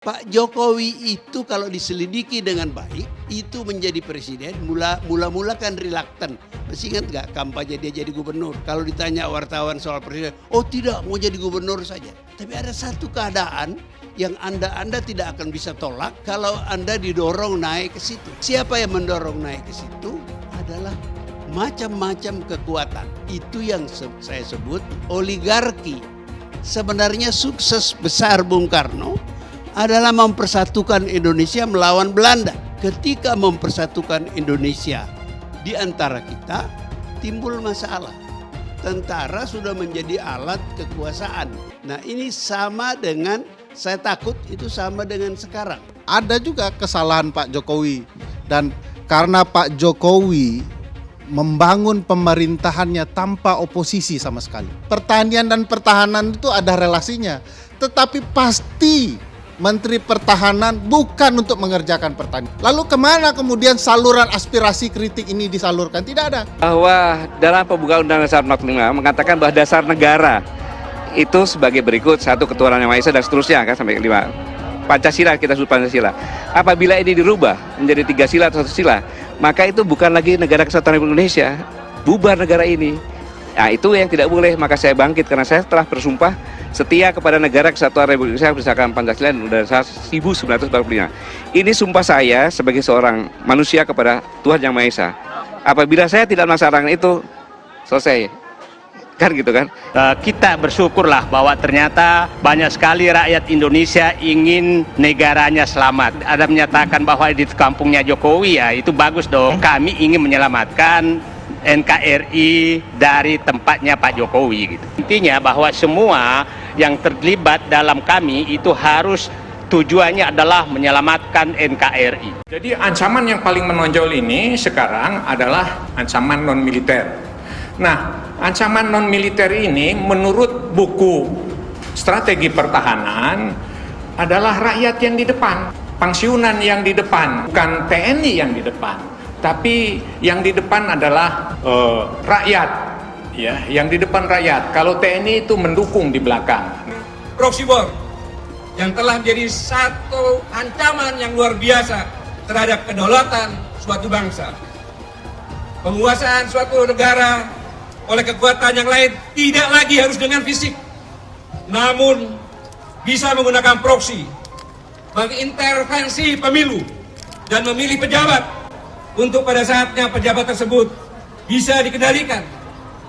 Pak Jokowi itu kalau diselidiki dengan baik, itu menjadi presiden mula-mula kan reluctant. Masih ingat nggak kampanye dia jadi gubernur? Kalau ditanya wartawan soal presiden, oh tidak mau jadi gubernur saja. Tapi ada satu keadaan yang Anda tidak akan bisa tolak kalau Anda didorong naik ke situ. Siapa yang mendorong naik ke situ adalah macam-macam kekuatan. Itu yang saya sebut oligarki. Sebenarnya sukses besar Bung Karno adalah mempersatukan Indonesia melawan Belanda. Ketika mempersatukan Indonesia di antara kita, timbul masalah. Tentara sudah menjadi alat kekuasaan. Nah ini sama dengan, saya takut itu sama dengan sekarang. Ada juga kesalahan Pak Jokowi. Dan karena Pak Jokowi membangun pemerintahannya tanpa oposisi sama sekali. Pertanian dan pertahanan itu ada relasinya. Tetapi pasti Menteri Pertahanan bukan untuk mengerjakan pertanian. Lalu kemana kemudian saluran aspirasi kritik ini disalurkan? Tidak ada. Bahwa dalam pembukaan Undang-Undang 45 mengatakan bahwa dasar negara itu sebagai berikut: 1, ketuhanan yang Maha Esa, dan seterusnya kan sampai 5. Pancasila, kita sebut Pancasila. Apabila ini dirubah menjadi 3 sila atau 1 sila, maka itu bukan lagi negara kesatuan Republik Indonesia, bubar negara ini. Nah itu yang tidak boleh. Maka saya bangkit karena saya telah bersumpah setia kepada negara kesatuan Republik Indonesia berdasarkan Pancasila dan Undang-Undang 1945. Ini sumpah saya sebagai seorang manusia kepada Tuhan Yang Maha Esa. Apabila saya tidak melaksanakan itu, selesai. Kan gitu kan? Kita bersyukurlah bahwa ternyata banyak sekali rakyat Indonesia ingin negaranya selamat. Ada menyatakan bahwa di kampungnya Jokowi, ya itu bagus dong. Kami ingin menyelamatkan NKRI dari tempatnya Pak Jokowi gitu. Intinya bahwa semua yang terlibat dalam kami itu harus tujuannya adalah menyelamatkan NKRI. Jadi ancaman yang paling menonjol ini sekarang adalah ancaman non-militer. Nah, ancaman non-militer ini menurut buku strategi pertahanan adalah rakyat yang di depan, pensiunan yang di depan, bukan TNI yang di depan, tapi yang di depan adalah rakyat, ya, yang di depan rakyat. Kalau TNI itu mendukung di belakang. Proxy war yang telah menjadi satu ancaman yang luar biasa terhadap kedaulatan suatu bangsa. Penguasaan suatu negara oleh kekuatan yang lain tidak lagi harus dengan fisik, namun bisa menggunakan proksi, mengintervensi pemilu dan memilih pejabat untuk pada saatnya pejabat tersebut bisa dikendalikan,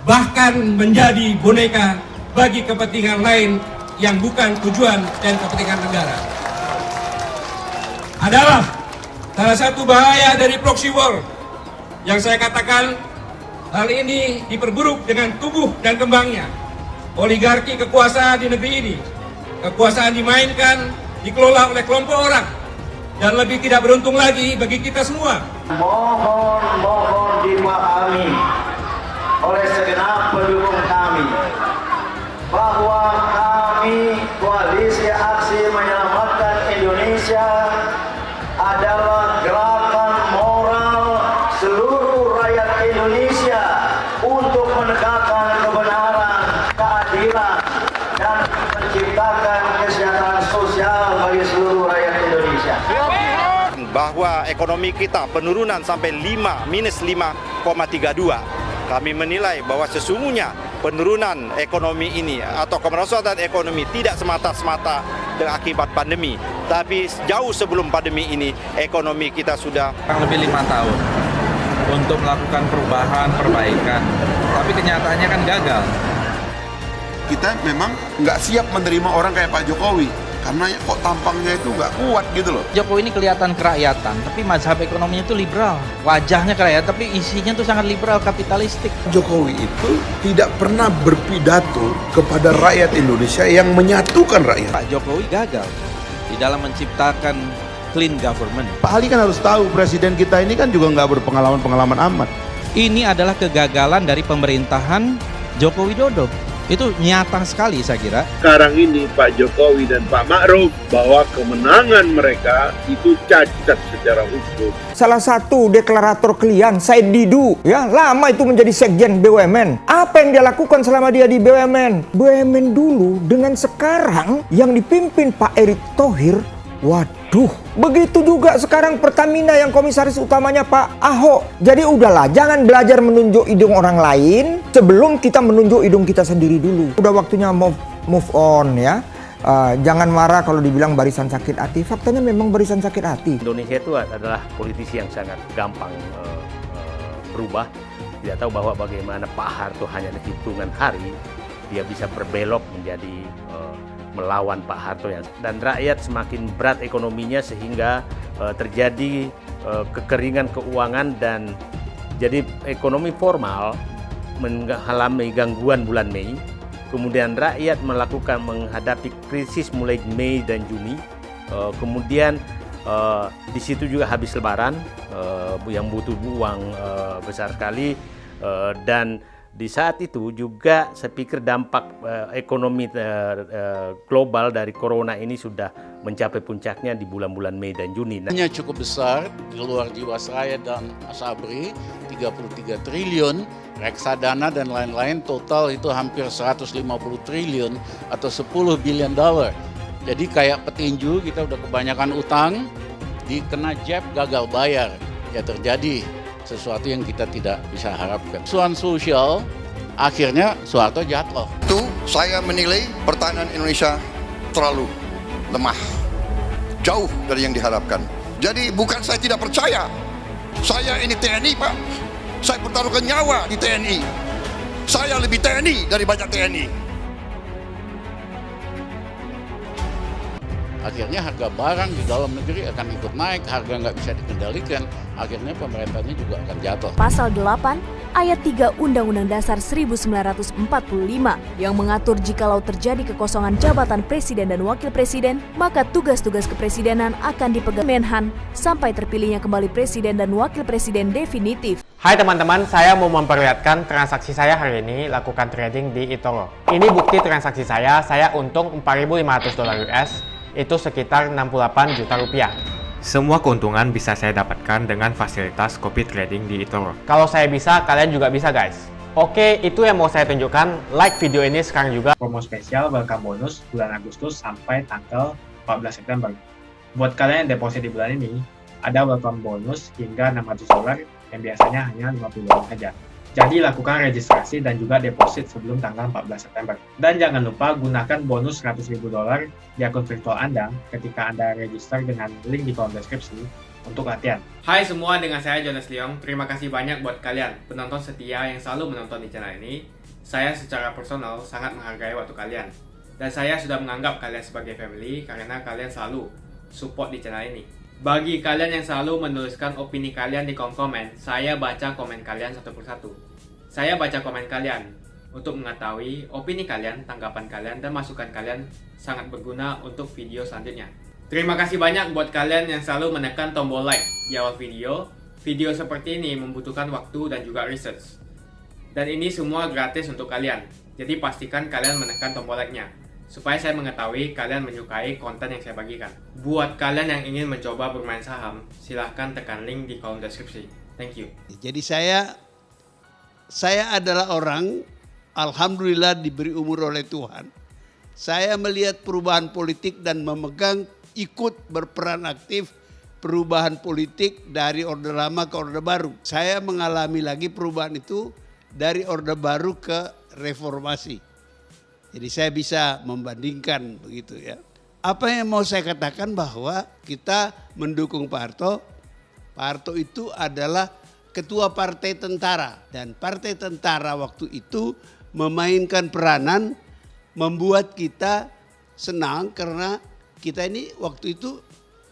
bahkan menjadi boneka bagi kepentingan lain yang bukan tujuan dan kepentingan negara. Adalah salah satu bahaya dari proxy war yang saya katakan. Hal ini diperburuk dengan tubuh dan kembangnya oligarki kekuasaan di negeri ini. Kekuasaan dimainkan, dikelola oleh kelompok orang, dan lebih tidak beruntung lagi bagi kita semua. Mohon dipahami oleh segenap pendukung kami bahwa kami Koalisi Aksi Menyelamatkan Indonesia adalah gerakan moral seluruh rakyat Indonesia untuk menegakkan kebenaran, keadilan, dan menciptakan kesejahteraan sosial bagi seluruh rakyat Indonesia. Bahwa ekonomi kita penurunan sampai minus 5,32. Kami menilai bahwa sesungguhnya penurunan ekonomi ini atau kemerosotan ekonomi tidak semata-mata akibat pandemi, tapi jauh sebelum pandemi ini ekonomi kita sudah lebih 5 tahun untuk melakukan perubahan, perbaikan, tapi kenyataannya kan gagal. Kita memang nggak siap menerima orang kayak Pak Jokowi, karena kok tampangnya itu nggak kuat gitu loh. Jokowi ini kelihatan kerakyatan, tapi mazhab ekonominya itu liberal. Wajahnya kerakyatan, tapi isinya tuh sangat liberal, kapitalistik. Jokowi itu tidak pernah berpidato kepada rakyat Indonesia yang menyatukan rakyat. Pak Jokowi gagal di dalam menciptakan clean government. Pak Ali kan harus tahu, presiden kita ini kan juga nggak berpengalaman amat. Ini adalah kegagalan dari pemerintahan Joko Widodo. Itu nyata sekali saya kira. Sekarang ini Pak Jokowi dan Pak Ma'ruf bahwa kemenangan mereka itu cacat secara hukum. Salah satu deklarator klien, Said Didu, ya lama itu menjadi sekjen BUMN. Apa yang dia lakukan selama dia di BUMN? BUMN dulu dengan sekarang yang dipimpin Pak Erick Thohir Waduh, begitu juga sekarang Pertamina yang komisaris utamanya Pak Ahok. Jadi udahlah, jangan belajar menunjuk hidung orang lain sebelum kita menunjuk hidung kita sendiri dulu. Udah waktunya move on ya. Jangan marah kalau dibilang barisan sakit hati. Faktanya memang barisan sakit hati. Indonesia itu adalah politisi yang sangat gampang berubah. Tidak tahu bahwa bagaimana Pak Harto hanya hitungan hari dia bisa berbelok menjadi melawan Pak Harto dan rakyat semakin berat ekonominya sehingga terjadi kekeringan keuangan dan jadi ekonomi formal mengalami gangguan bulan Mei. Kemudian rakyat menghadapi krisis mulai Mei dan Juni. Kemudian di situ juga habis Lebaran yang butuh uang besar sekali dan di saat itu juga saya pikir dampak ekonomi global dari corona ini sudah mencapai puncaknya di bulan-bulan Mei dan Juni. Hanya cukup besar di luar Jiwasraya dan Asabri 33 triliun, reksadana dan lain-lain total itu hampir 150 triliun atau 10 billion dollar. Jadi kayak petinju kita udah kebanyakan utang, dikena jab gagal bayar, ya terjadi sesuatu yang kita tidak bisa harapkan. Soal sosial, akhirnya Soeharto jatuh. Itu saya menilai pertahanan Indonesia terlalu lemah, jauh dari yang diharapkan. Jadi bukan saya tidak percaya, saya ini TNI Pak, saya pertaruhkan nyawa di TNI. Saya lebih TNI dari banyak TNI. Akhirnya harga barang di dalam negeri akan ikut naik, harga nggak bisa dikendalikan, akhirnya pemerintahnya juga akan jatuh. Pasal 8 ayat 3 Undang-Undang Dasar 1945 yang mengatur jikalau terjadi kekosongan jabatan presiden dan wakil presiden, maka tugas-tugas kepresidenan akan dipegang Menhan sampai terpilihnya kembali presiden dan wakil presiden definitif. Hai teman-teman, saya mau memperlihatkan transaksi saya hari ini lakukan trading di eToro. Ini bukti transaksi saya untung $4.500 US, itu sekitar 68 juta rupiah. Semua keuntungan bisa saya dapatkan dengan fasilitas copy trading di eToro. Kalau saya bisa, kalian juga bisa guys. Oke, itu yang mau saya tunjukkan. Like video ini sekarang juga. Promo spesial welcome bonus bulan Agustus sampai tanggal 14 September. Buat kalian yang deposit di bulan ini, ada welcome bonus hingga $600 yang biasanya hanya $50 saja. Jadi lakukan registrasi dan juga deposit sebelum tanggal 14 September. Dan jangan lupa gunakan bonus $100.000 di akun virtual Anda ketika Anda register dengan link di kolom deskripsi untuk latihan. Hai semua, dengan saya Jonas Leong. Terima kasih banyak buat kalian, penonton setia yang selalu menonton di channel ini. Saya secara personal sangat menghargai waktu kalian. Dan saya sudah menganggap kalian sebagai family karena kalian selalu support di channel ini. Bagi kalian yang selalu menuliskan opini kalian di kolom komen, saya baca komen kalian satu persatu. Saya baca komen kalian untuk mengetahui opini kalian, tanggapan kalian, dan masukan kalian sangat berguna untuk video selanjutnya. Terima kasih banyak buat kalian yang selalu menekan tombol like di awal video. Video seperti ini membutuhkan waktu dan juga research. Dan ini semua gratis untuk kalian. Jadi pastikan kalian menekan tombol like-nya supaya saya mengetahui kalian menyukai konten yang saya bagikan. Buat kalian yang ingin mencoba bermain saham, silahkan tekan link di kolom deskripsi. Thank you. Jadi saya adalah orang, alhamdulillah diberi umur oleh Tuhan. Saya melihat perubahan politik dan memegang, ikut berperan aktif perubahan politik dari Orde Lama ke Orde Baru. Saya mengalami lagi perubahan itu dari Orde Baru ke reformasi. Jadi saya bisa membandingkan begitu ya. Apa yang mau saya katakan bahwa kita mendukung Pak Harto. Pak Harto itu adalah ketua partai tentara. Dan partai tentara waktu itu memainkan peranan membuat kita senang karena kita ini waktu itu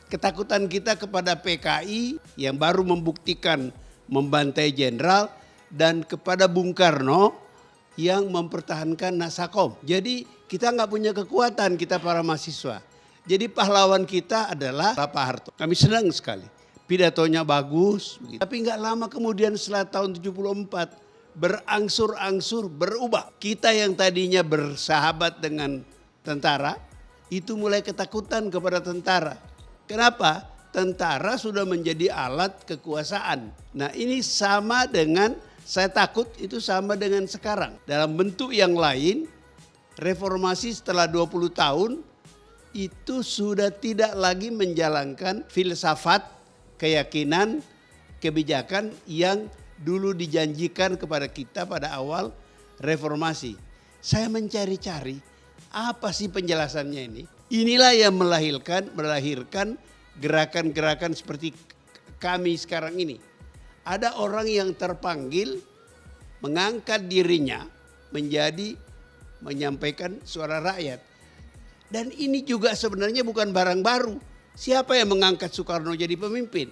ketakutan kita kepada PKI yang baru membuktikan membantai jenderal dan kepada Bung Karno yang mempertahankan Nasakom. Jadi kita nggak punya kekuatan, kita para mahasiswa. Jadi pahlawan kita adalah Pak Harto. Kami senang sekali. Pidatonya bagus. Begitu. Tapi nggak lama kemudian setelah tahun 74 berangsur-angsur berubah. Kita yang tadinya bersahabat dengan tentara itu mulai ketakutan kepada tentara. Kenapa? Tentara sudah menjadi alat kekuasaan. Nah ini sama dengan, saya takut itu sama dengan sekarang. Dalam bentuk yang lain, reformasi setelah 20 tahun, itu sudah tidak lagi menjalankan filsafat, keyakinan, kebijakan yang dulu dijanjikan kepada kita pada awal reformasi. Saya mencari-cari apa sih penjelasannya ini. Inilah yang melahirkan gerakan-gerakan seperti kami sekarang ini. Ada orang yang terpanggil mengangkat dirinya menyampaikan suara rakyat. Dan ini juga sebenarnya bukan barang baru. Siapa yang mengangkat Soekarno jadi pemimpin?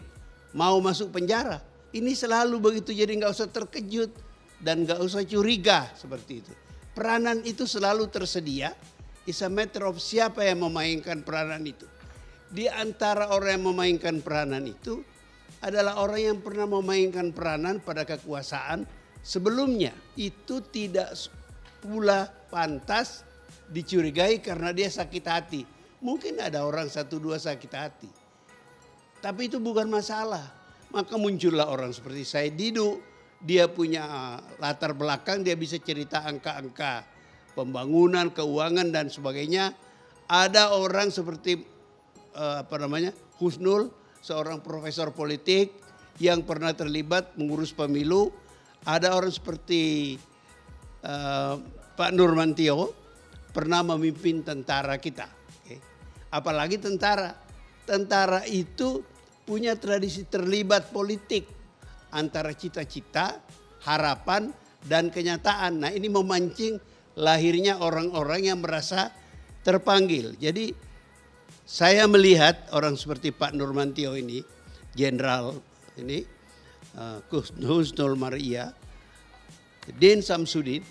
Mau masuk penjara? Ini selalu begitu, jadi nggak usah terkejut dan nggak usah curiga seperti itu. Peranan itu selalu tersedia. It's a matter of siapa yang memainkan peranan itu. Di antara orang yang memainkan peranan itu adalah orang yang pernah memainkan peranan pada kekuasaan sebelumnya. Itu tidak pula pantas dicurigai karena dia sakit hati. Mungkin ada orang 1-2 sakit hati. Tapi itu bukan masalah. Maka muncullah orang seperti Said Didu. Dia punya latar belakang, dia bisa cerita angka-angka pembangunan, keuangan dan sebagainya. Ada orang seperti Husnul, seorang profesor politik yang pernah terlibat mengurus pemilu. Ada orang seperti Pak Nurmantio, pernah memimpin tentara kita. Apalagi tentara. Tentara itu punya tradisi terlibat politik antara cita-cita, harapan, dan kenyataan. Nah, ini memancing lahirnya orang-orang yang merasa terpanggil. Jadi saya melihat orang seperti Pak Nurmantio ini, jenderal ini, Husnul Maria, Din Samsudin,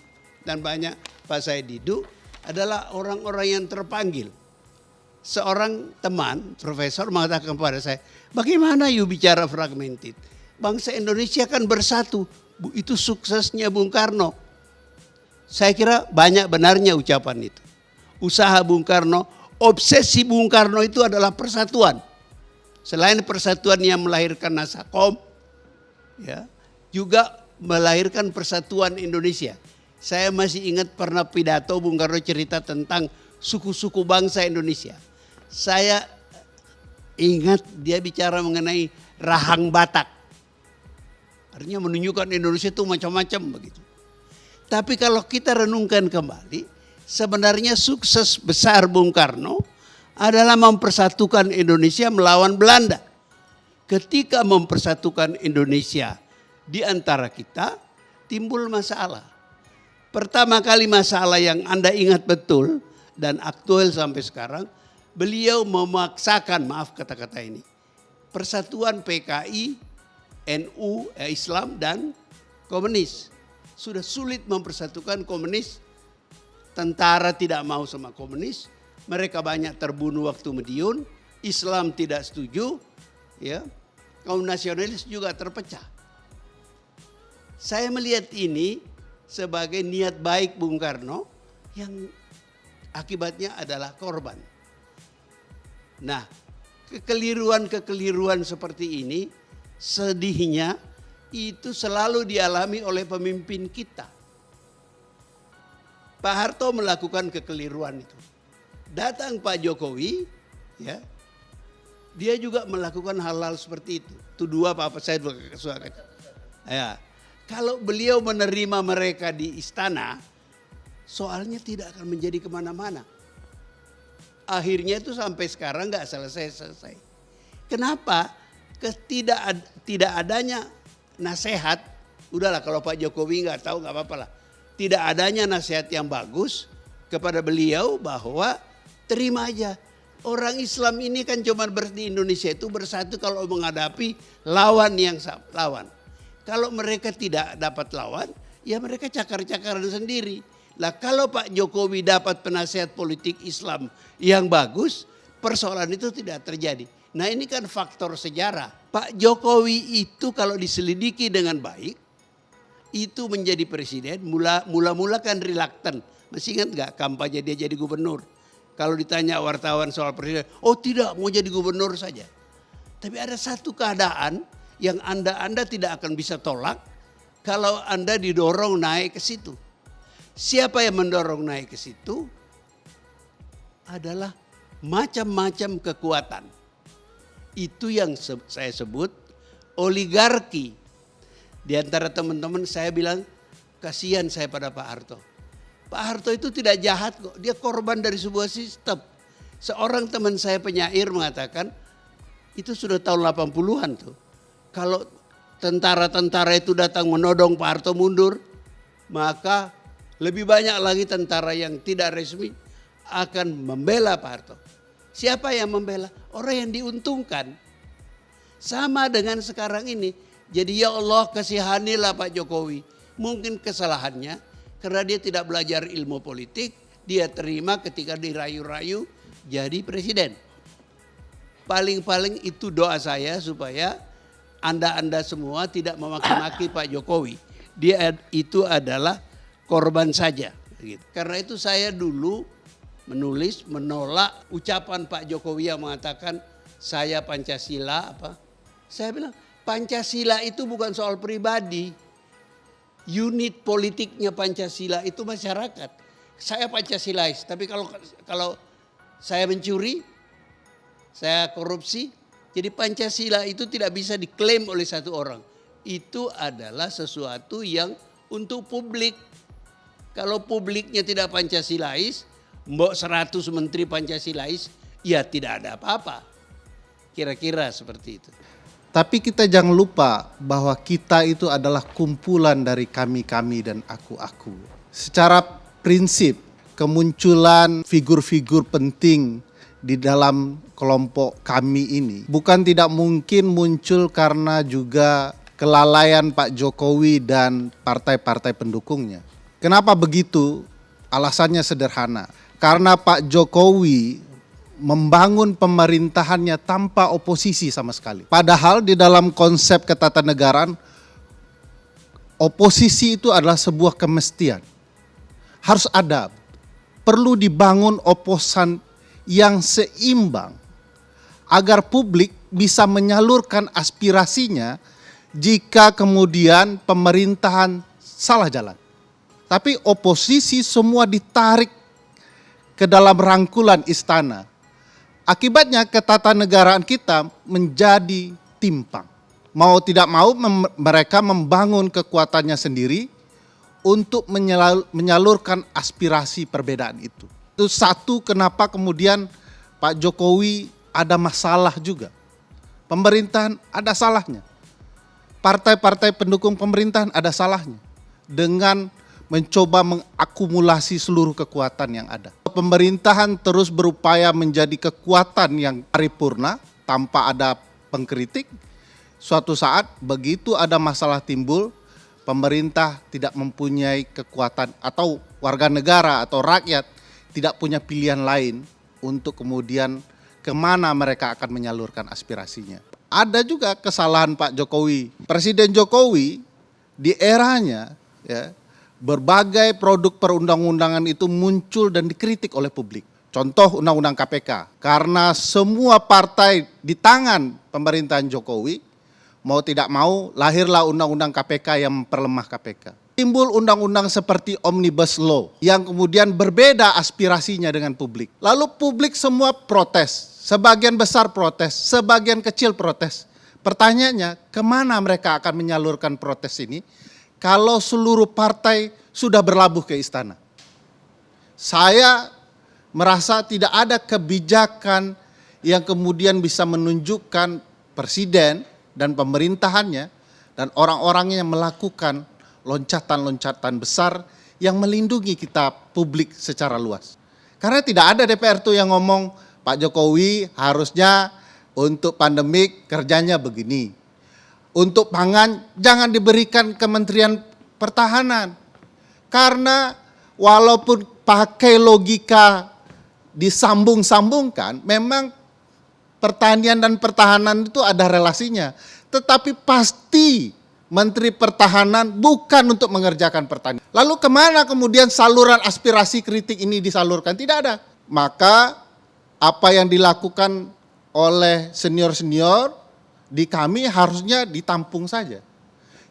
dan banyak Pak Said Didu adalah orang-orang yang terpanggil. Seorang teman, profesor mengatakan kepada saya, bagaimana you bicara fragmented? Bangsa Indonesia kan bersatu, itu suksesnya Bung Karno. Saya kira banyak benarnya ucapan itu. Usaha Bung Karno, obsesi Bung Karno itu adalah persatuan. Selain persatuan yang melahirkan Nasakom, ya, juga melahirkan persatuan Indonesia. Saya masih ingat pernah pidato Bung Karno cerita tentang suku-suku bangsa Indonesia. Saya ingat dia bicara mengenai rahang Batak. Artinya menunjukkan Indonesia itu macam-macam begitu. Tapi kalau kita renungkan kembali, sebenarnya sukses besar Bung Karno adalah mempersatukan Indonesia melawan Belanda. Ketika mempersatukan Indonesia di antara kita, timbul masalah. Pertama kali masalah yang Anda ingat betul dan aktual sampai sekarang, beliau memaksakan, maaf kata-kata ini, persatuan PKI, NU, Islam dan komunis. Sudah sulit mempersatukan komunis, tentara tidak mau sama komunis, mereka banyak terbunuh waktu Madiun, Islam tidak setuju, ya, kaum nasionalis juga terpecah. Saya melihat ini sebagai niat baik Bung Karno yang akibatnya adalah korban. Nah, kekeliruan-kekeliruan seperti ini sedihnya itu selalu dialami oleh pemimpin kita. Pak Harto melakukan kekeliruan itu. Datang Pak Jokowi, ya, dia juga melakukan hal-hal seperti itu. Itu dua apa saya suka. Ya, kalau beliau menerima mereka di istana, soalnya tidak akan menjadi kemana-mana. Akhirnya itu sampai sekarang nggak selesai-selesai. Kenapa? Tidak adanya nasihat. Udahlah kalau Pak Jokowi nggak tahu nggak apa-apa lah. Tidak adanya nasihat yang bagus kepada beliau bahwa terima aja. Orang Islam ini kan cuma di Indonesia itu bersatu kalau menghadapi lawan yang lawan. Kalau mereka tidak dapat lawan, ya mereka cakar-cakaran sendiri. Lah kalau Pak Jokowi dapat penasihat politik Islam yang bagus, persoalan itu tidak terjadi. Nah ini kan faktor sejarah. Pak Jokowi itu kalau diselidiki dengan baik, itu menjadi presiden, mula-mula kan reluctant. Masih ingat gak kampanye dia jadi gubernur? Kalau ditanya wartawan soal presiden, oh tidak mau jadi gubernur saja. Tapi ada satu keadaan yang Anda tidak akan bisa tolak kalau Anda didorong naik ke situ. Siapa yang mendorong naik ke situ adalah macam-macam kekuatan. Itu yang saya sebut oligarki. Di antara teman-teman saya bilang, kasihan saya pada Pak Harto. Pak Harto itu tidak jahat kok, dia korban dari sebuah sistem. Seorang teman saya penyair mengatakan, itu sudah tahun 80-an tuh. Kalau tentara-tentara itu datang menodong Pak Harto mundur, maka lebih banyak lagi tentara yang tidak resmi akan membela Pak Harto. Siapa yang membela? Orang yang diuntungkan. Sama dengan sekarang ini. Jadi ya Allah kasihanilah Pak Jokowi. Mungkin kesalahannya karena dia tidak belajar ilmu politik. Dia terima ketika dirayu-rayu jadi presiden. Paling-paling itu doa saya supaya Anda semua tidak memaki-maki Pak Jokowi. Dia itu adalah korban saja. Karena itu saya dulu menulis menolak ucapan Pak Jokowi yang mengatakan saya Pancasila apa. Saya bilang Pancasila itu bukan soal pribadi. Unit politiknya Pancasila itu masyarakat. Saya Pancasilais, tapi kalau saya mencuri, saya korupsi, jadi Pancasila itu tidak bisa diklaim oleh satu orang. Itu adalah sesuatu yang untuk publik. Kalau publiknya tidak Pancasilais, mbok 100 menteri Pancasilais, ya tidak ada apa-apa. Kira-kira seperti itu. Tapi kita jangan lupa bahwa kita itu adalah kumpulan dari kami-kami dan aku-aku. Secara prinsip, kemunculan figur-figur penting di dalam kelompok kami ini bukan tidak mungkin muncul karena juga kelalaian Pak Jokowi dan partai-partai pendukungnya. Kenapa begitu? Alasannya sederhana. Karena Pak Jokowi membangun pemerintahannya tanpa oposisi sama sekali. Padahal di dalam konsep ketatanegaraan, oposisi itu adalah sebuah kemestian. Harus ada. Perlu dibangun oposan yang seimbang agar publik bisa menyalurkan aspirasinya jika kemudian pemerintahan salah jalan. Tapi oposisi semua ditarik ke dalam rangkulan istana. Akibatnya ketatanegaraan kita menjadi timpang. Mau tidak mau mereka membangun kekuatannya sendiri untuk menyalurkan aspirasi perbedaan itu. Itu satu kenapa kemudian Pak Jokowi ada masalah juga. Pemerintahan ada salahnya. Partai-partai pendukung pemerintahan ada salahnya. Dengan mencoba mengakumulasi seluruh kekuatan yang ada. Pemerintahan terus berupaya menjadi kekuatan yang paripurna tanpa ada pengkritik. Suatu saat begitu ada masalah timbul, pemerintah tidak mempunyai kekuatan atau warga negara atau rakyat tidak punya pilihan lain untuk kemudian kemana mereka akan menyalurkan aspirasinya. Ada juga kesalahan Pak Jokowi. Presiden Jokowi di eranya ya, berbagai produk perundang-undangan itu muncul dan dikritik oleh publik. Contoh Undang-Undang KPK. Karena semua partai di tangan pemerintahan Jokowi, mau tidak mau lahirlah Undang-Undang KPK yang memperlemah KPK. Timbul undang-undang seperti Omnibus Law yang kemudian berbeda aspirasinya dengan publik. Lalu publik semua protes. Sebagian besar protes, sebagian kecil protes. Pertanyaannya, kemana mereka akan menyalurkan protes ini? Kalau seluruh partai sudah berlabuh ke istana. Saya merasa tidak ada kebijakan yang kemudian bisa menunjukkan presiden dan pemerintahannya dan orang-orangnya yang melakukan loncatan-loncatan besar yang melindungi kita publik secara luas. Karena tidak ada DPR tuh yang ngomong Pak Jokowi harusnya untuk pandemik kerjanya begini. Untuk pangan jangan diberikan Kementerian Pertahanan. Karena walaupun pakai logika disambung-sambungkan, memang pertanian dan pertahanan itu ada relasinya. Tetapi pasti Menteri Pertahanan bukan untuk mengerjakan pertanian. Lalu kemana kemudian saluran aspirasi kritik ini disalurkan? Tidak ada. Maka apa yang dilakukan oleh senior-senior di kami harusnya ditampung saja.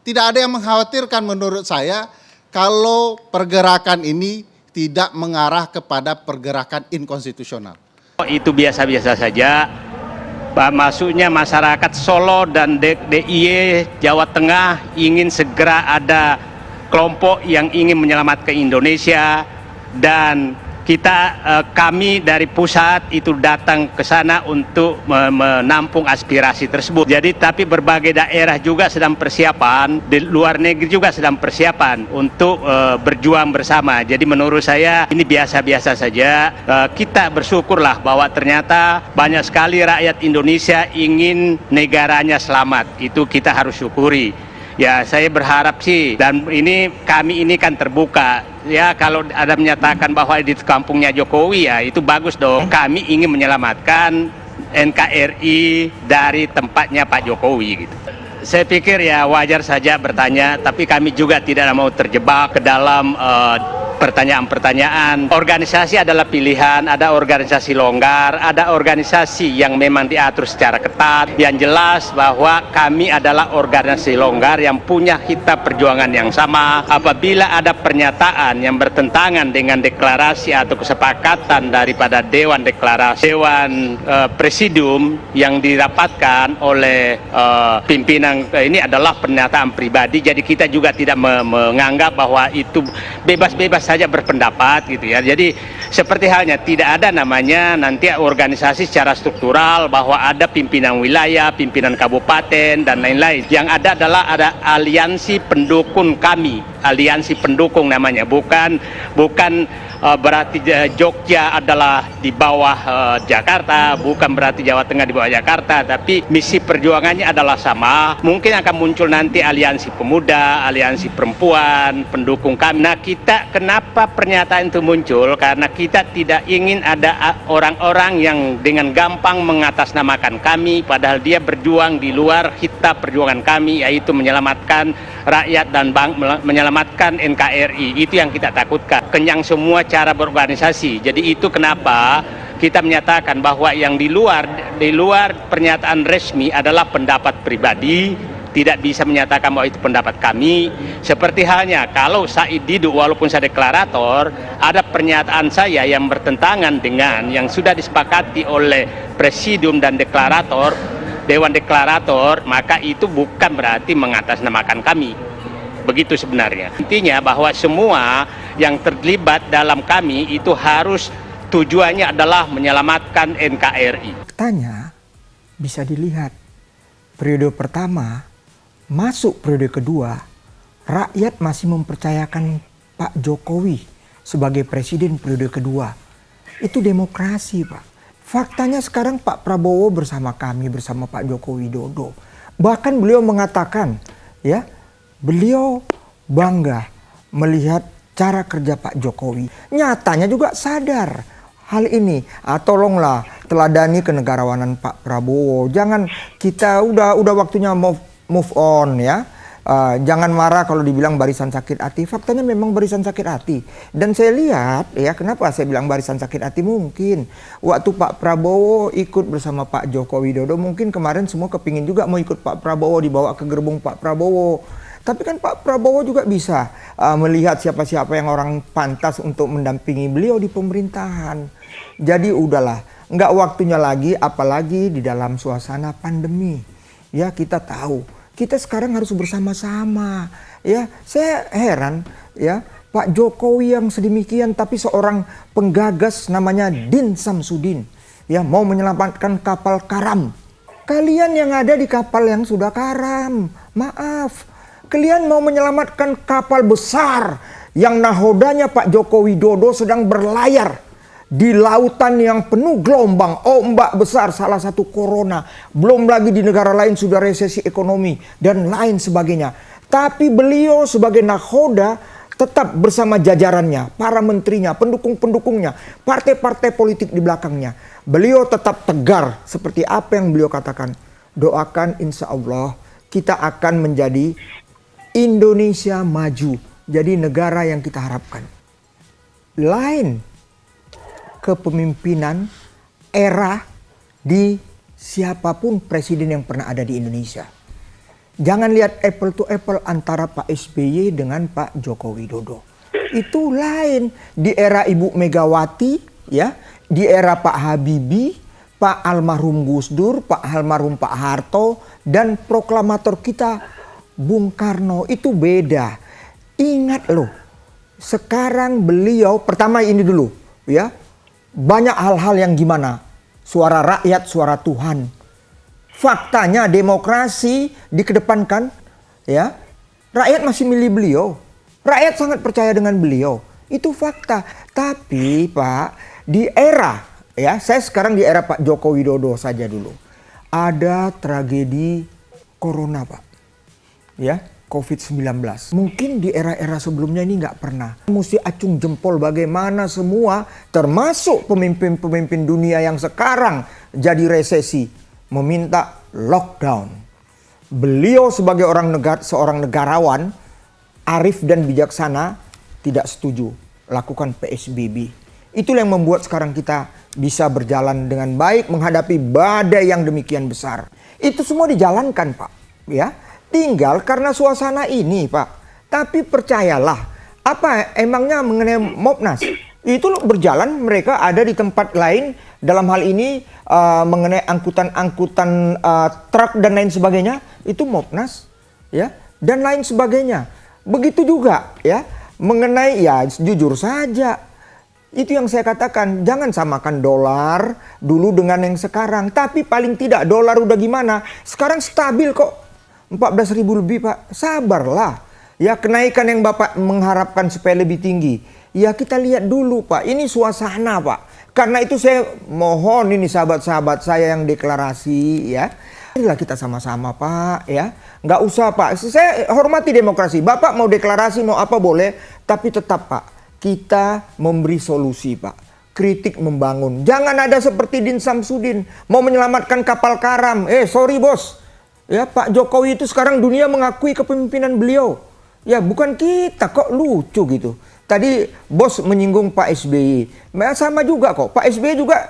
Tidak ada yang mengkhawatirkan menurut saya kalau pergerakan ini tidak mengarah kepada pergerakan inkonstitusional. Itu biasa-biasa saja. Maksudnya masyarakat Solo dan DIY Jawa Tengah ingin segera ada kelompok yang ingin menyelamatkan Indonesia, dan kami dari pusat itu datang ke sana untuk menampung aspirasi tersebut. Jadi tapi berbagai daerah juga sedang persiapan, di luar negeri juga sedang persiapan untuk berjuang bersama. Jadi menurut saya ini biasa-biasa saja. Kita bersyukurlah bahwa ternyata banyak sekali rakyat Indonesia ingin negaranya selamat. Itu kita harus syukuri. Ya, saya berharap sih, dan kami ini kan terbuka. Ya, kalau ada menyatakan bahwa di kampungnya Jokowi, ya itu bagus dong. Kami ingin menyelamatkan NKRI dari tempatnya Pak Jokowi gitu. Saya pikir ya wajar saja bertanya, tapi kami juga tidak mau terjebak ke dalam pertanyaan-pertanyaan. Organisasi adalah pilihan, ada organisasi longgar, ada organisasi yang memang diatur secara ketat. Yang jelas bahwa kami adalah organisasi longgar yang punya hitam perjuangan yang sama. Apabila ada pernyataan yang bertentangan dengan deklarasi atau kesepakatan daripada Dewan Presidium yang dirapatkan oleh pimpinan, ini adalah pernyataan pribadi. Jadi kita juga tidak menganggap bahwa itu bebas-bebas saja berpendapat gitu ya. Jadi seperti halnya tidak ada namanya nanti organisasi secara struktural bahwa ada pimpinan wilayah, pimpinan kabupaten dan lain-lain. Yang ada adalah ada aliansi pendukung kami, aliansi pendukung namanya, bukan berarti Jogja adalah di bawah Jakarta, bukan berarti Jawa Tengah di bawah Jakarta, tapi misi perjuangannya adalah sama. Mungkin akan muncul nanti aliansi pemuda, aliansi perempuan, pendukung kami. Nah, kenapa pernyataan itu muncul? Karena kita tidak ingin ada orang-orang yang dengan gampang mengatasnamakan kami, padahal dia berjuang di luar hitam perjuangan kami, yaitu menyelamatkan rakyat dan menyelamatkan NKRI. Itu yang kita takutkan. Kenyang semua cara berorganisasi. Jadi itu kenapa kita menyatakan bahwa yang di luar pernyataan resmi adalah pendapat pribadi, tidak bisa menyatakan bahwa itu pendapat kami. Seperti halnya kalau Said Didu, walaupun saya deklarator, ada pernyataan saya yang bertentangan dengan yang sudah disepakati oleh Presidium dan deklarator, Dewan Deklarator, maka itu bukan berarti mengatasnamakan kami. Begitu sebenarnya. Intinya bahwa semua yang terlibat dalam kami itu harus tujuannya adalah menyelamatkan NKRI. Tanya bisa dilihat periode pertama masuk periode kedua, rakyat masih mempercayakan Pak Jokowi sebagai presiden periode kedua. Itu demokrasi, Pak. Faktanya sekarang Pak Prabowo bersama kami, bersama Pak Joko Widodo. Bahkan beliau mengatakan, ya, beliau bangga melihat cara kerja Pak Jokowi. Nyatanya juga sadar hal ini. Tolonglah teladani kenegarawanan Pak Prabowo. Jangan kita udah waktunya move on ya. Jangan marah kalau dibilang barisan sakit hati. Faktanya memang barisan sakit hati. Dan saya lihat ya, kenapa saya bilang barisan sakit hati, mungkin waktu Pak Prabowo ikut bersama Pak Joko Widodo, mungkin kemarin semua kepingin juga mau ikut Pak Prabowo, dibawa ke gerbong Pak Prabowo. Tapi kan Pak Prabowo juga bisa melihat siapa-siapa yang orang pantas untuk mendampingi beliau di pemerintahan. Jadi udahlah, nggak waktunya lagi, apalagi di dalam suasana pandemi. Ya, kita tahu, kita sekarang harus bersama-sama. Ya, saya heran ya, Pak Jokowi yang sedemikian tapi seorang penggagas namanya Din Samsudin ya mau menyelamatkan kapal karam. Kalian yang ada di kapal yang sudah karam, maaf. Kalian mau menyelamatkan kapal besar yang nahodanya Pak Joko Widodo sedang berlayar di lautan yang penuh gelombang, ombak besar, salah satu corona. Belum lagi di negara lain sudah resesi ekonomi dan lain sebagainya. Tapi beliau sebagai nahoda tetap bersama jajarannya, para menterinya, pendukung-pendukungnya, partai-partai politik di belakangnya. Beliau tetap tegar seperti apa yang beliau katakan. Doakan insya Allah kita akan menjadi Indonesia maju, jadi negara yang kita harapkan. Lain kepemimpinan era di siapapun presiden yang pernah ada di Indonesia. Jangan lihat apple to apple antara Pak SBY dengan Pak Joko Widodo. Itu lain. Di era Ibu Megawati ya, di era Pak Habibie, Pak almarhum Gus Dur, Pak almarhum Pak Harto, dan proklamator kita Bung Karno itu beda. Ingat loh, sekarang beliau, pertama ini dulu ya, banyak hal-hal yang gimana, suara rakyat, suara Tuhan. Faktanya demokrasi dikedepankan, ya, rakyat masih milih beliau, rakyat sangat percaya dengan beliau, itu fakta. Tapi Pak, di era, ya, saya sekarang di era Pak Joko Widodo saja dulu, ada tragedi corona Pak, ya, COVID-19. Mungkin di era-era sebelumnya ini nggak pernah. Mesti acung jempol bagaimana semua, termasuk pemimpin-pemimpin dunia yang sekarang jadi resesi, meminta lockdown. Beliau sebagai seorang negarawan, arif dan bijaksana, tidak setuju lakukan PSBB. Itulah yang membuat sekarang kita bisa berjalan dengan baik menghadapi badai yang demikian besar. Itu semua dijalankan Pak, ya. Tinggal karena suasana ini Pak. Tapi percayalah, apa emangnya mengenai Mopnas? Itu berjalan, mereka ada di tempat lain. Dalam hal ini mengenai angkutan-angkutan truk dan lain sebagainya, itu Mopnas, ya, dan lain sebagainya. Begitu juga ya mengenai, ya jujur saja, itu yang saya katakan, jangan samakan dolar dulu dengan yang sekarang. Tapi paling tidak dolar udah gimana, sekarang stabil kok. 14.000 lebih Pak, sabarlah. Ya, kenaikan yang Bapak mengharapkan supaya lebih tinggi, ya kita lihat dulu Pak, ini suasana Pak. Karena itu saya mohon ini sahabat-sahabat saya yang deklarasi, ya, inilah kita sama-sama Pak, ya. Nggak usah Pak, saya hormati demokrasi, Bapak mau deklarasi mau apa boleh, tapi tetap Pak, kita memberi solusi Pak. Kritik membangun, jangan ada seperti Din Samsudin mau menyelamatkan kapal karam. Sorry bos, ya, Pak Jokowi itu sekarang dunia mengakui kepemimpinan beliau. Ya, bukan kita, kok lucu gitu. Tadi bos menyinggung Pak SBY. Sama juga kok, Pak SBY juga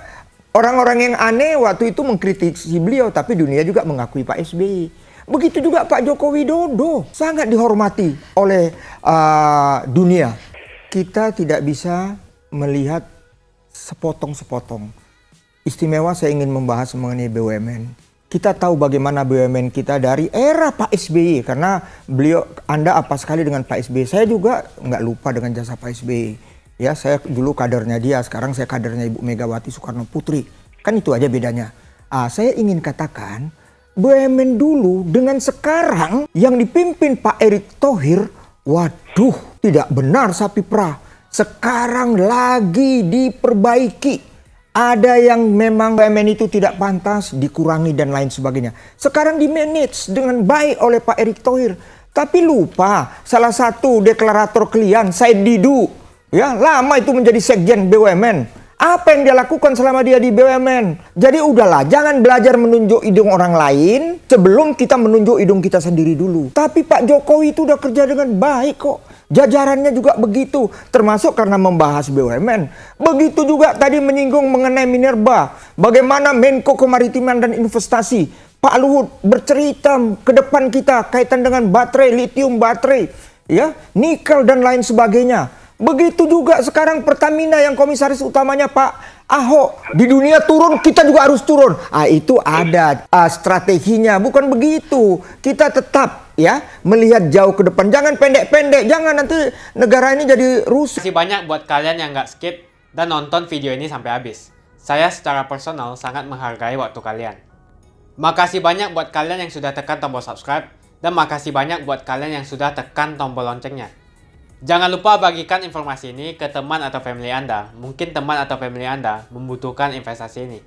orang-orang yang aneh waktu itu mengkritisi beliau, tapi dunia juga mengakui Pak SBY. Begitu juga Pak Joko Widodo, sangat dihormati oleh dunia. Kita tidak bisa melihat sepotong-sepotong. Istimewa saya ingin membahas mengenai BUMN. Kita tahu bagaimana BUMN kita dari era Pak SBY, karena Anda apa sekali dengan Pak SBY. Saya juga nggak lupa dengan jasa Pak SBY. Ya, saya dulu kadernya dia, sekarang saya kadernya Ibu Megawati Soekarno Putri. Kan itu aja bedanya. Saya ingin katakan, BUMN dulu dengan sekarang yang dipimpin Pak Erick Thohir, waduh, tidak benar sapi perah. Sekarang lagi diperbaiki. Ada yang memang BUMN itu tidak pantas, dikurangi dan lain sebagainya. Sekarang di-manage dengan baik oleh Pak Erick Thohir. Tapi lupa, salah satu deklarator klien, Said Didu, ya, lama itu menjadi sekjen BUMN. Apa yang dia lakukan selama dia di BUMN? Jadi udahlah, jangan belajar menunjuk hidung orang lain sebelum kita menunjuk hidung kita sendiri dulu. Tapi Pak Jokowi itu udah kerja dengan baik kok. Jajarannya juga begitu, termasuk karena membahas BUMN. Begitu juga tadi menyinggung mengenai Minerba. Bagaimana Menko Kemaritiman dan Investasi, Pak Luhut bercerita ke depan kita kaitan dengan baterai, lithium baterai, ya, nikel dan lain sebagainya. Begitu juga sekarang Pertamina yang komisaris utamanya Pak Ahok. Di dunia turun, kita juga harus turun. Itu ada strateginya, bukan begitu. Kita tetap, ya, melihat jauh ke depan. Jangan pendek-pendek, jangan nanti negara ini jadi rusak. Terima kasih banyak buat kalian yang nggak skip dan nonton video ini sampai habis. Saya secara personal sangat menghargai waktu kalian. Makasih banyak buat kalian yang sudah tekan tombol subscribe, dan makasih banyak buat kalian yang sudah tekan tombol loncengnya. Jangan lupa bagikan informasi ini ke teman atau family Anda. Mungkin teman atau family Anda membutuhkan investasi ini.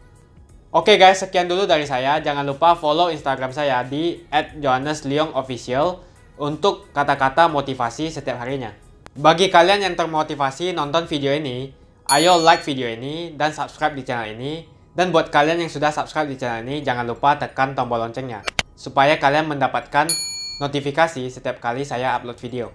Oke guys, sekian dulu dari saya. Jangan lupa follow Instagram saya di @johannesleongofficial untuk kata-kata motivasi setiap harinya. Bagi kalian yang termotivasi nonton video ini, ayo like video ini dan subscribe di channel ini. Dan buat kalian yang sudah subscribe di channel ini, jangan lupa tekan tombol loncengnya supaya kalian mendapatkan notifikasi setiap kali saya upload video.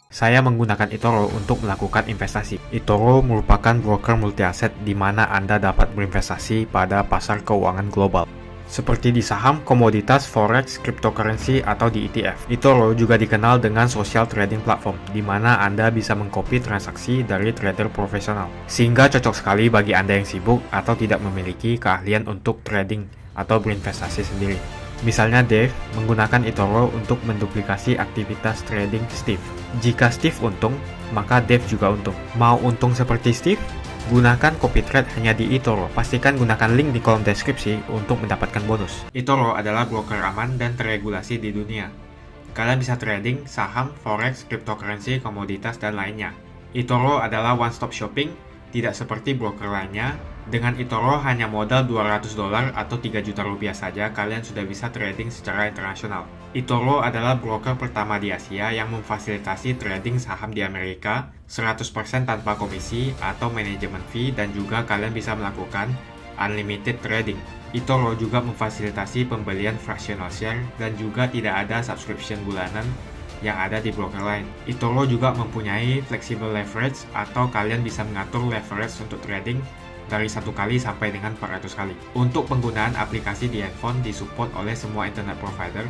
Saya menggunakan eToro untuk melakukan investasi. eToro merupakan broker multi aset di mana Anda dapat berinvestasi pada pasar keuangan global. seperti di saham, komoditas, forex, cryptocurrency, atau di ETF. eToro juga dikenal dengan social trading platform, di mana Anda bisa mengcopy transaksi dari trader profesional, sehingga cocok sekali bagi Anda yang sibuk atau tidak memiliki keahlian untuk trading atau berinvestasi sendiri. Misalnya Dave menggunakan eToro untuk menduplikasi aktivitas trading Steve. Jika Steve untung, maka Dave juga untung. Mau untung seperti Steve? Gunakan copy trade hanya di eToro. Pastikan gunakan link di kolom deskripsi untuk mendapatkan bonus. eToro adalah broker aman dan terregulasi di dunia. Kalian bisa trading saham, forex, cryptocurrency, komoditas, dan lainnya. eToro adalah one-stop shopping, tidak seperti broker lainnya. Dengan eToro hanya modal $200 atau 3 juta rupiah saja, kalian sudah bisa trading secara internasional. eToro adalah broker pertama di Asia yang memfasilitasi trading saham di Amerika 100% tanpa komisi atau manajemen fee, dan juga kalian bisa melakukan unlimited trading. eToro juga memfasilitasi pembelian fractional share dan juga tidak ada subscription bulanan yang ada di broker lain. eToro juga mempunyai flexible leverage, atau kalian bisa mengatur leverage untuk trading dari 1 kali sampai dengan 400 kali. Untuk penggunaan aplikasi di handphone disupport oleh semua internet provider.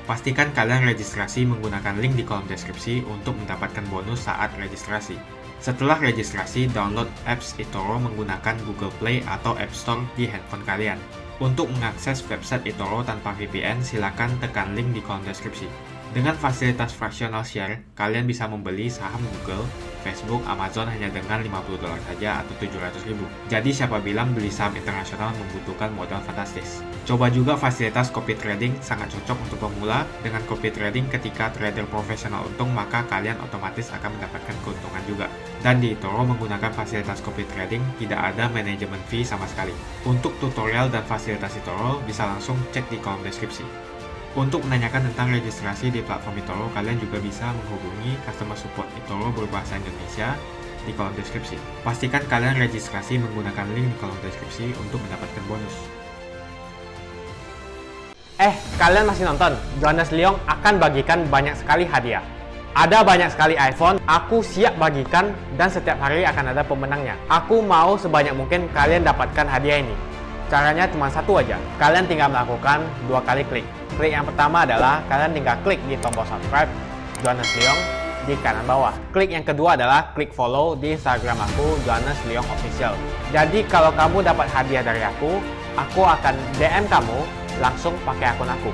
Pastikan kalian registrasi menggunakan link di kolom deskripsi untuk mendapatkan bonus saat registrasi. Setelah registrasi, download apps eToro menggunakan Google Play atau App Store di handphone kalian. Untuk mengakses website eToro tanpa VPN, silakan tekan link di kolom deskripsi. Dengan fasilitas fractional share, kalian bisa membeli saham Google, Facebook, Amazon hanya dengan $50 saja atau 700.000. Jadi siapa bilang beli saham internasional membutuhkan modal fantastis. Coba juga fasilitas copy trading, sangat cocok untuk pemula. Dengan copy trading, ketika trader profesional untung, maka kalian otomatis akan mendapatkan keuntungan juga. Dan di eToro menggunakan fasilitas copy trading, tidak ada manajemen fee sama sekali. Untuk tutorial dan fasilitas eToro, bisa langsung cek di kolom deskripsi. Untuk menanyakan tentang registrasi di platform eToro, kalian juga bisa menghubungi customer support eToro berbahasa Indonesia di kolom deskripsi. Pastikan kalian registrasi menggunakan link di kolom deskripsi untuk mendapatkan bonus. Kalian masih nonton? Jonas Leong akan bagikan banyak sekali hadiah. Ada banyak sekali iPhone, aku siap bagikan, dan setiap hari akan ada pemenangnya. Aku mau sebanyak mungkin kalian dapatkan hadiah ini. Caranya cuma satu aja, kalian tinggal melakukan 2 kali klik. Klik yang pertama adalah kalian tinggal klik di tombol subscribe Jonas Leong di kanan bawah. Klik yang kedua adalah klik follow di Instagram aku, Jonas Leong Official. Jadi kalau kamu dapat hadiah dari aku akan DM kamu langsung pakai akun aku.